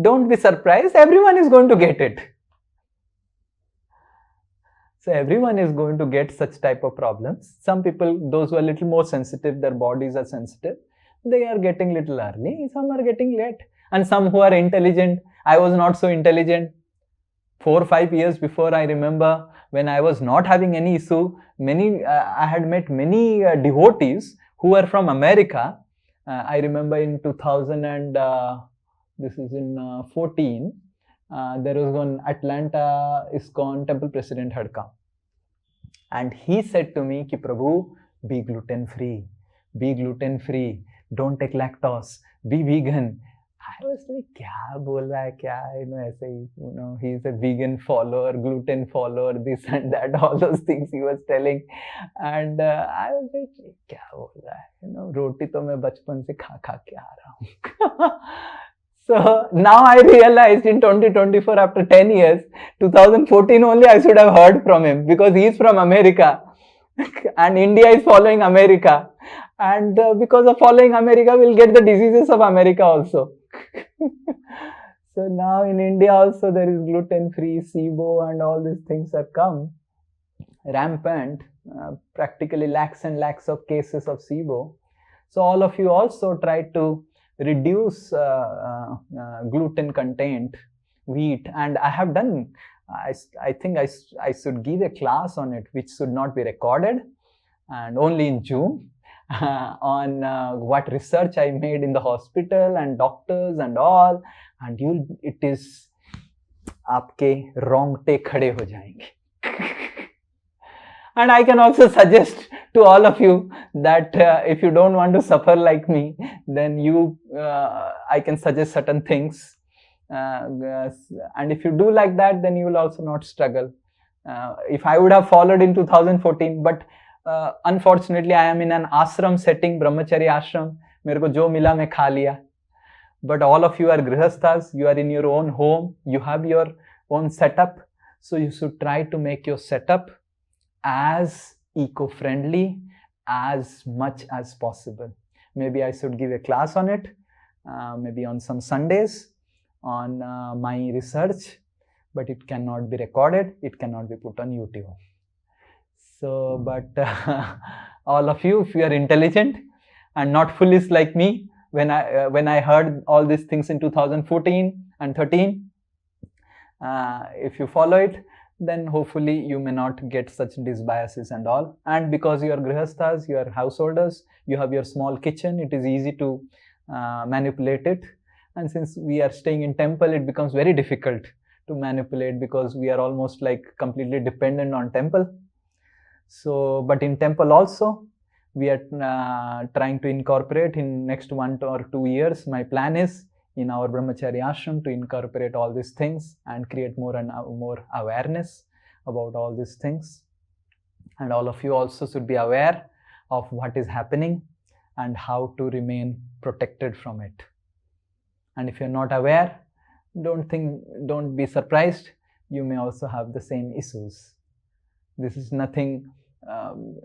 Don't be surprised, everyone is going to get it. So everyone is going to get such type of problems. Some people, those who are a little more sensitive, their bodies are sensitive, they are getting little early, some are getting late. And some who are intelligent, I was not so intelligent. 4 or 5 years before, I remember when I was not having any issue, I had met many devotees who were from America. I remember in 2000 and this is in 14, there was one Atlanta ISKCON temple president had come, and he said to me ki Prabhu, be gluten free, don't take lactose, be vegan. I was like, kya bol raha hai, kya, aise hi, he is a vegan follower, gluten follower, this and that, all those things he was telling. And I was like, kya bol raha hai, roti to main bachpan se kha ke aa raha hu. So now I realized in 2024, after 10 years, 2014 only I should have heard from him, because he is from America and India is following America, and because of following America, we'll get the diseases of America also. So now in India also there is gluten-free, SIBO and all these things have come rampant, practically lakhs and lakhs of cases of SIBO. So all of you also try to reduce gluten content, wheat, and I have done, I think I should give a class on it, which should not be recorded, and only in June, on what research I made in the hospital and doctors and all, and it is आपके रोंगटे खड़े हो जाएंगे. And I can also suggest to all of you that if you don't want to suffer like me, then I can suggest certain things. And if you do like that, then you will also not struggle. If I would have followed in 2014, but unfortunately I am in an ashram setting, brahmacharya ashram. मेरे को जो मिला मैं खा लिया. But all of you are grihasthas, you are in your own home, you have your own setup. So you should try to make your setup as eco-friendly as much as possible. Maybe I should give a class on it, maybe on some Sundays on my research, but it cannot be recorded, it cannot be put on YouTube. So, but all of you, if you are intelligent and not foolish like me, when I heard all these things in 2014 and 13, if you follow it, then hopefully you may not get such disbiases and all. And because you are grihasthas, you are householders, you have your small kitchen, it is easy to manipulate it. And since we are staying in temple, it becomes very difficult to manipulate because we are almost like completely dependent on temple. So, but in temple also, we are trying to incorporate in next 1 or 2 years. My plan is in our brahmachari ashram to incorporate all these things and create more and more awareness about all these things. And all of you also should be aware of what is happening and how to remain protected from it. And if you're not aware, don't be surprised, you may also have the same issues. This is nothing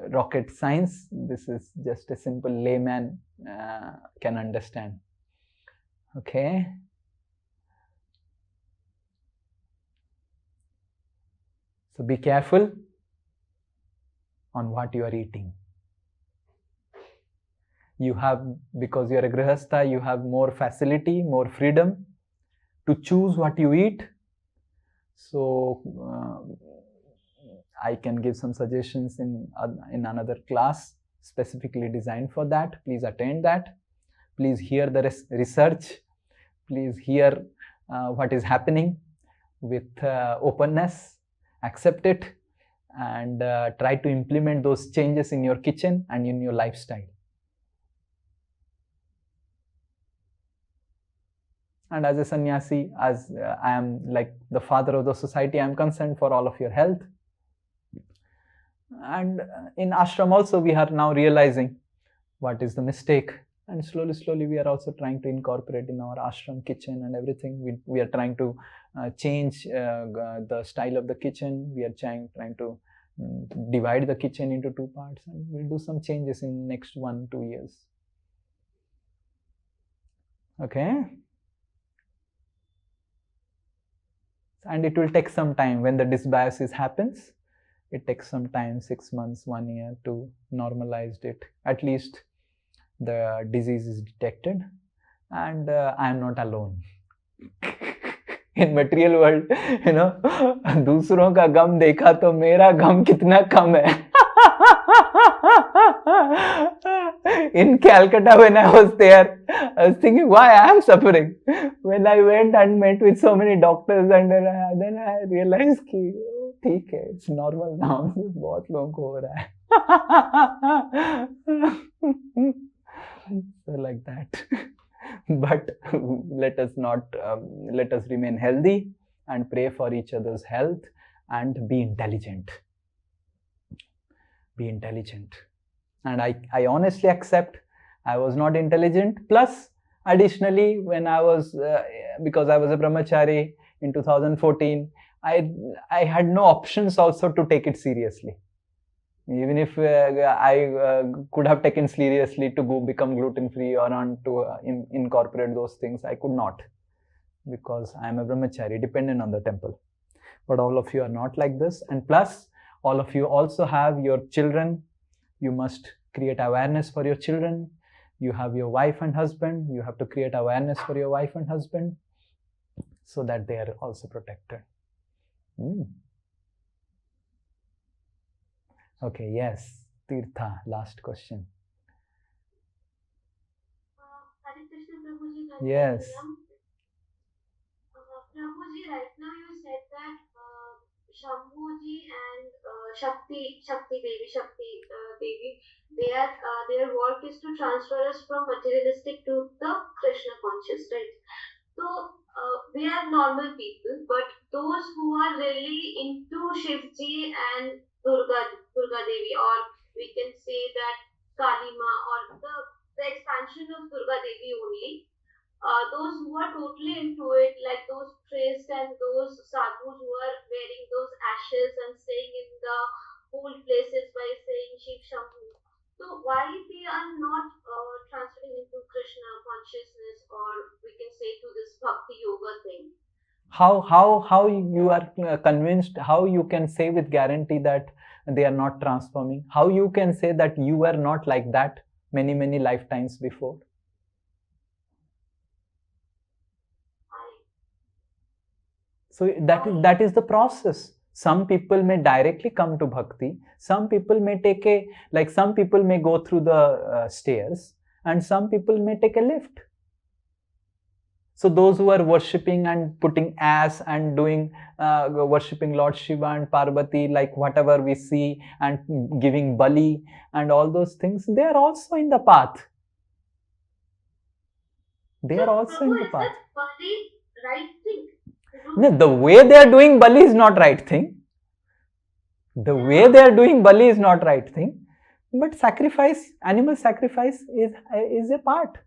rocket science, this is just a simple layman can understand. Okay. So be careful on what you are eating. You have, because you are a grihastha, you have more facility, more freedom to choose what you eat. So I can give some suggestions in another class specifically designed for that. Please attend that. Please hear the research. Please hear what is happening with openness. Accept it and try to implement those changes in your kitchen and in your lifestyle. And as a sannyasi, as I am like the father of the society, I am concerned for all of your health. And in ashram also, we are now realizing what is the mistake. And slowly we are also trying to incorporate in our ashram kitchen and everything. We are trying to change the style of the kitchen. We are trying to divide the kitchen into 2 parts. And we'll do some changes in next 1-2 years. Okay. And it will take some time when the dysbiosis happens. It takes some time, 6 months, 1 year to normalize it. At least the disease is detected, and I am not alone. In material world, you know, दूसरों का गम देखा तो मेरा गम कितना कम है. In Calcutta, when I was there, I was thinking why I am suffering. When I went and met with so many doctors, and then I realized कि ठीक है, it's normal now. बहुत लोगों को हो रहा है. So like that. But let us remain healthy and pray for each other's health and be intelligent. Be intelligent. And I honestly accept I was not intelligent. Plus, additionally, when I was, because I was a brahmachari in 2014, I had no options also to take it seriously. Even if I could have taken seriously to go become gluten-free or on to incorporate those things, I could not, because I am a brahmachari dependent on the temple. But all of you are not like this. And plus, all of you also have your children. You must create awareness for your children. You have your wife and husband. You have to create awareness for your wife and husband so that they are also protected. Okay, yes. Tirtha, last question. Hare Krishna, Prabhuji. Yes. Prabhuji, right now you said that Shambhuji and Shakti Devi, their work is to transfer us from materialistic to the Krishna conscious, right? So we are normal people, but those who are really into Shivji and Durga Devi, or we can say that Kalima, or the expansion of Durga Devi only. Those who are totally into it, like those priests and those sadhus who are wearing those How you are convinced, how you can say with guarantee that they are not transforming? How you can say that you were not like that many lifetimes before? So that is the process. Some people may directly come to bhakti, some people may take some people may go through the stairs, and some people may take a lift. So those who are worshipping and putting ass and doing worshipping Lord Shiva and Parvati, like whatever we see, and giving bali and all those things, they are also in the path. They are also in the path. Is that bali right thing? No, the way they are doing bali is not right thing. The way they are doing bali is not right thing. But sacrifice, animal sacrifice is a part.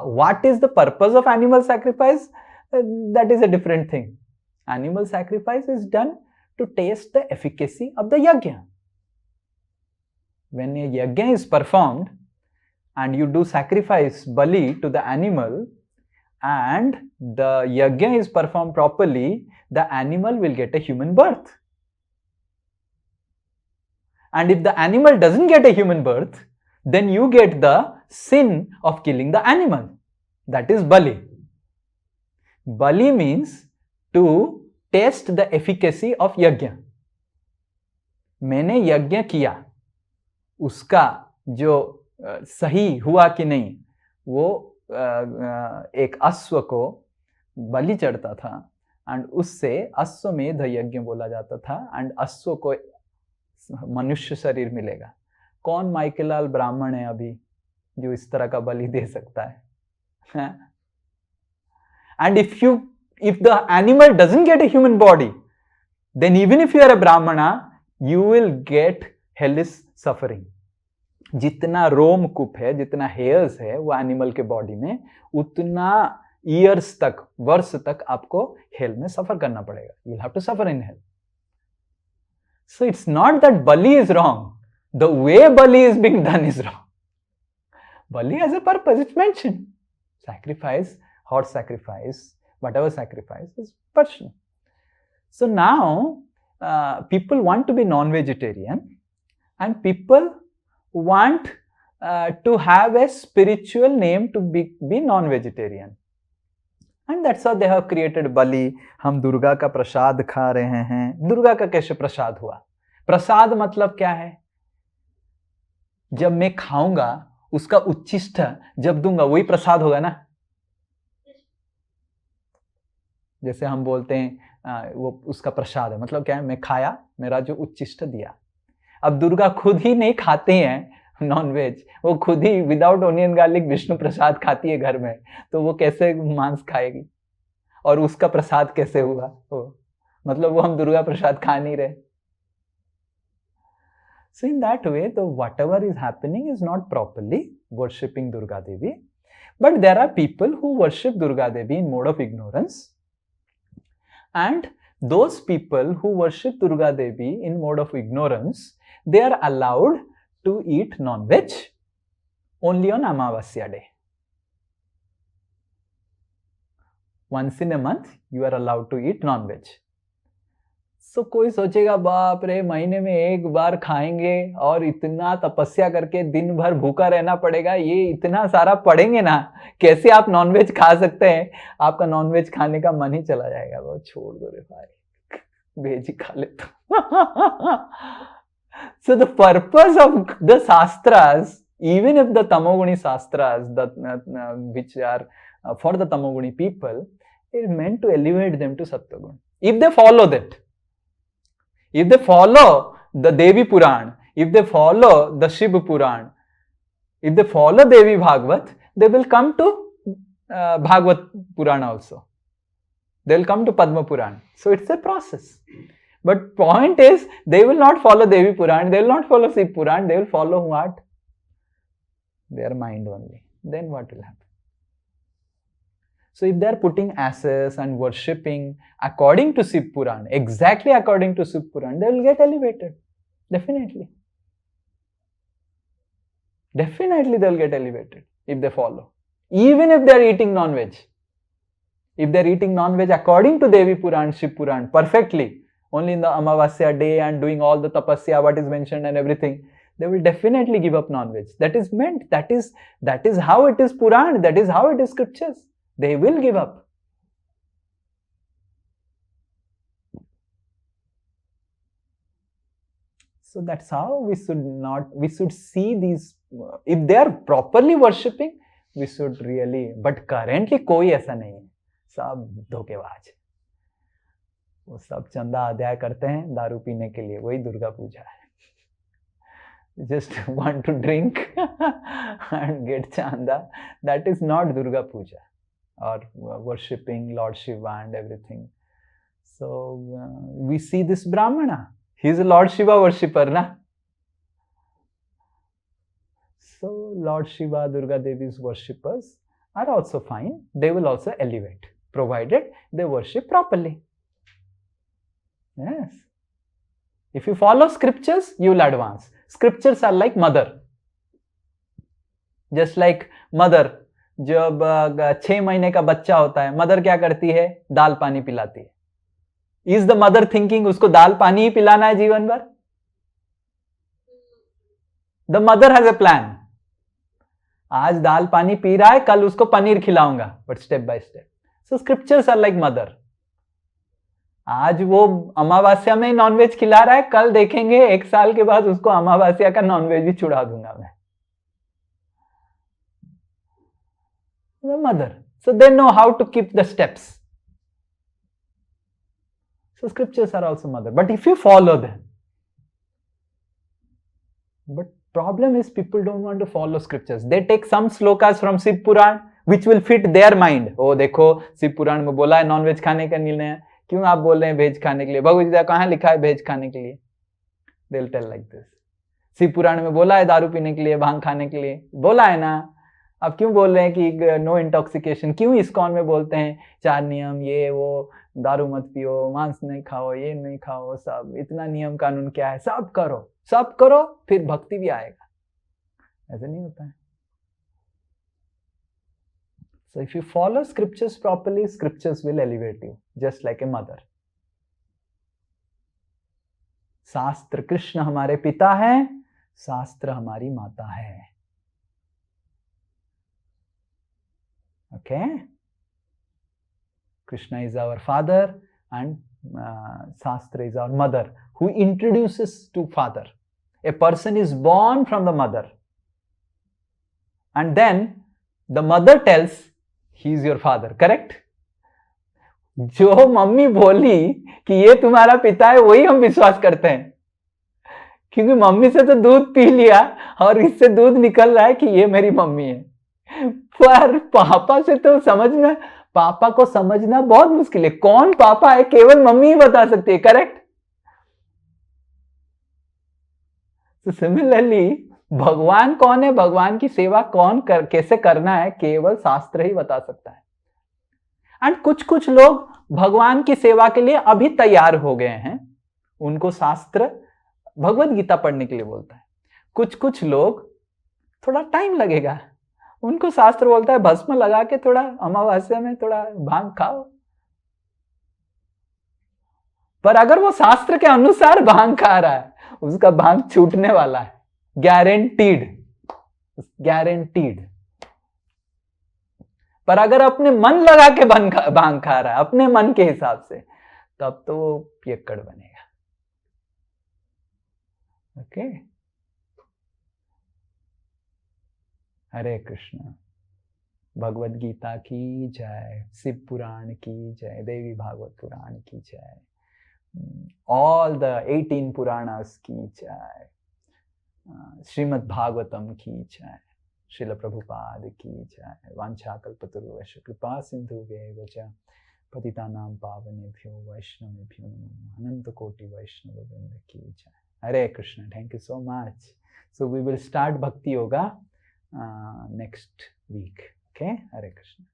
What is the purpose of animal sacrifice? That is a different thing. Animal sacrifice is done to taste the efficacy of the yajna. When a yajna is performed and you do sacrifice bali to the animal, and the yajna is performed properly, the animal will get a human birth. And if the animal doesn't get a human birth, then you get the sin of killing the animal. That is bali. Bali means to test the efficacy of yajna. मैंने यज्ञ किया, उसका जो सही हुआ कि नहीं, वो एक अश्व को बलि चढ़ता था, एंड उससे अश्वमेध यज्ञ बोला जाता था, एंड अश्व को मनुष्य शरीर मिलेगा. कौन माइकेलाल ब्राह्मण है अभी जो इस तरह का बलि दे सकता है? And if the animal doesn't get a human body, then even if you are a brahmana, you will get hellish suffering. जितना रोम कूप है, जितना हेयर्स है वो एनिमल के बॉडी में, उतना ईयर्स तक, वर्ष तक आपको हेल में सफर करना पड़ेगा. You will have to suffer in hell. So it's not that bali is wrong. The way bali is being done is wrong. Bali has a purpose, it's mentioned. Sacrifice, horse sacrifice, whatever sacrifice is personal. So now people want to be non-vegetarian, and people want to have a spiritual name to be non-vegetarian. And that's how they have created bali. हम दुर्गा का प्रसाद खा रहे हैं. दुर्गा का कैसे प्रसाद हुआ? प्रसाद मतलब क्या है? जब मैं खाऊंगा उसका उच्छिष्ट जब दूंगा वही प्रसाद होगा ना. जैसे हम बोलते हैं वो उसका प्रसाद है, मतलब क्या है? मैं खाया, मेरा जो उच्छिष्ट दिया. अब दुर्गा खुद ही नहीं खाते हैं नॉनवेज, वो खुद ही विदाउट ओनियन गार्लिक विष्णु प्रसाद खाती है घर में, तो वो कैसे मांस खाएगी? और उसका प्रसाद कैसे हुआ? मतलब वो हम दुर्गा प्रसाद खा नहीं रहे. So in that way, whatever is happening is not properly worshipping Durga Devi. But there are people who worship Durga Devi in mode of ignorance. And those people who worship Durga Devi in mode of ignorance, they are allowed to eat non-veg only on Amavasya day. Once in a month, you are allowed to eat non-veg. So कोई सोचेगा बाप रे, महीने में एक बार खाएंगे और इतना तपस्या करके दिन भर भूखा रहना पड़ेगा, ये इतना सारा पढ़ेंगे ना, कैसे आप नॉनवेज खा सकते हैं? आपका नॉनवेज खाने का मन ही चला जाएगा. वो छोड़ दो रे भाई, वेज ही खा लेता. So the purpose of the Shastras, even if the Tamoguni Shastras, which are for the Tamoguni people, is meant to elevate them to Sattvagun. If they follow that, if they follow the Devi Puran, if they follow the Shiva Puran, if they follow Devi Bhagavad, they will come to Bhagavad Puran also. They will come to Padma Puran. So it's a process. But point is, they will not follow Devi Puran, they will not follow Shiva Puran, they will follow what? Their mind only. Then what will happen? So if they are putting asses and worshipping according to Shiva Puran, exactly according to Shiva Puran, they will get elevated. Definitely. Definitely they will get elevated if they follow. Even if they are eating non-veg. If they're eating non-veg according to Devi Puran, Shiv Puran, perfectly, only in the Amavasya day and doing all the tapasya, what is mentioned and everything, they will definitely give up non-veg. That is meant, that is how it is Puran, that is how it is scriptures. They will give up. So that's how we should see these, if they are properly worshipping, we should really, but currently कोई ऐसा नहीं है, सब धोखेबाज, वो सब चंदा अध्याय करते हैं दारू पीने के लिए, वही दुर्गा पूजा है. Just want to drink and get chanda, that is not Durga Puja or worshipping Lord Shiva and everything. So we see this Brahmana, he is a Lord Shiva worshipper, na? So Lord Shiva, Durga Devi's worshippers are also fine. They will also elevate, provided they worship properly. Yes. If you follow scriptures, you will advance. Scriptures are like mother. Just like mother, जब 6 महीने का बच्चा होता है, mother क्या करती है? दाल पानी पिलाती है. Is the mother thinking उसको दाल पानी ही पिलाना है जीवन भर? The mother has a plan. आज दाल पानी पी रहा है, कल उसको पनीर खिलाऊंगा, but step by step. So scriptures are like mother. आज वो अमावस्या में नॉनवेज खिला रहा है, कल देखेंगे 1 साल के बाद उसको अमावस्या का नॉनवेज भी छुड़ा दूंगा मैं. The mother. So they know how to keep the steps. So scriptures are also mother. But if you follow them, but problem is people don't want to follow scriptures. They take some slokas from Shiv Puran which will fit their mind. Oh देखो शिव पुराण में बोला है nonveg खाने का निर्णय है, क्यों आप बोल रहे हैं वेज खाने के लिए? भगवद गीता कहाँ लिखा है वेज खाने के लिए? They'll tell like this. Shiv पुराण में बोला है दारू पीने के लिए, भांग खाने के लिए, बोला है ना? आप क्यों बोल रहे हैं कि नो इंटॉक्सिकेशन? क्यों इस्कॉन में बोलते हैं 4 नियम, ये वो, दारू मत पियो, मांस नहीं खाओ, ये नहीं खाओ, सब इतना नियम कानून क्या है, सब करो, फिर भक्ति भी आएगा. ऐसा नहीं होता है. So if you follow scriptures properly, scriptures will elevate you, just like a mother. शास्त्र, कृष्ण हमारे पिता है, शास्त्र हमारी माता है. Okay? Krishna is our father and Shastra is our mother, who introduces to father. A person is born from the mother. And then the mother tells, he is your father. Correct? जो mummy बोली कि ये तुम्हारा पिता है, वही हम विश्वास करते हैं. क्योंकि मम्मी से तो दूध पी लिया और इससे दूध निकल रहा है कि ये मेरी मम्मी है. पर पापा से तो समझना, पापा को समझना बहुत मुश्किल है. कौन पापा है केवल मम्मी ही बता सकती है. करेक्ट? तो सिमिलरली भगवान कौन है, भगवान की सेवा कैसे करना है, केवल शास्त्र ही बता सकता है. एंड कुछ लोग भगवान की सेवा के लिए अभी तैयार हो गए हैं, उनको शास्त्र भगवद गीता पढ़ने के लिए बोलता है. कुछ लोग थोड़ा टाइम लगेगा, उनको शास्त्र बोलता है भस्म लगा के थोड़ा अमावस्या में थोड़ा भांग खाओ. पर अगर वो शास्त्र के अनुसार भांग खा रहा है, उसका भांग छूटने वाला है, गारंटीड. पर अगर अपने मन लगा के भांग खा रहा है, अपने मन के हिसाब से, तब तो वो पियक्कड़ बनेगा. ओके? हरे कृष्ण. भगवद गीता की जय, शिव पुराण की जय, देवी भागवत पुराण की जय, ऑल द 18 पुराणास की जय, श्रीमद् भागवतम की जय, श्रील प्रभुपाद की जय. वाञ्छाकल्पतरुभ्यश्च कृपा सिन्धुभ्यैव च पतितानां पावनेभ्यो वैष्णवेभ्यो नमः. अनंत कोटि वैष्णव वृंद की जय. Hare Krishna. Thank you so much. So we will start Bhakti Yoga next week. Okay? Hare Krishna.